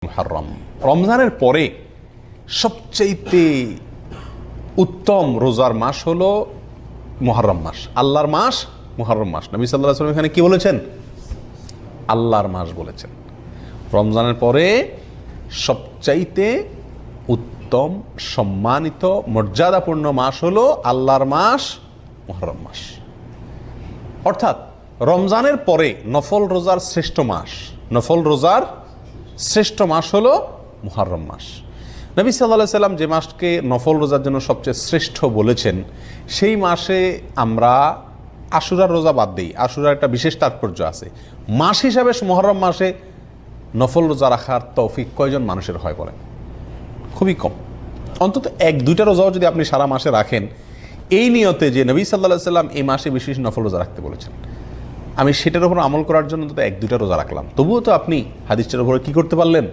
মুহররম, রমজানের পরে সবচাইতে উত্তম রোজার মাস হলো মুহররম মাস, আল্লাহর মাস মুহররম মাস। নবী সাল্লাল্লাহু আলাইহি ওয়াসাল্লাম এখানে কি বলেছেন? আল্লাহর মাস বলেছেন। রমজানের পরে সবচাইতে উত্তম, সম্মানিত, মর্যাদাপূর্ণ মাস হলো আল্লাহর মাস মুহররম মাস। অর্থাৎ রমজানের পরে নফল রোজার শ্রেষ্ঠ মাস, নফল রোজার শ্রেষ্ঠ মাস হলো মুহররম মাস। নবী সাল্লাল্লাহু আলাইহি সাল্লাম যে মাসকে নফল রোজার জন্য সবচেয়ে শ্রেষ্ঠ বলেছেন, সেই মাসে আমরা আশুরার রোজা বাদ দিই। আশুরার একটা বিশেষ তাৎপর্য আছে। মাস হিসাবে মুহররম মাসে নফল রোজা রাখার তৌফিক কয়জন মানুষের হয় বলেন? খুবই কম। অন্তত এক দুইটা রোজাও যদি আপনি সারা মাসে রাখেন এই নিয়তে যে নবী সাল্লাল্লাহু আলাইহি সাল্লাম এই মাসে বিশেষ নফল রোজা রাখতে বলেছেন, আমি সেটার উপর আমল করার জন্য তো এক দুইটা রোজা রাখলাম, তবুও তো আপনি হাদিসটার উপরে কি করতে পারলেন?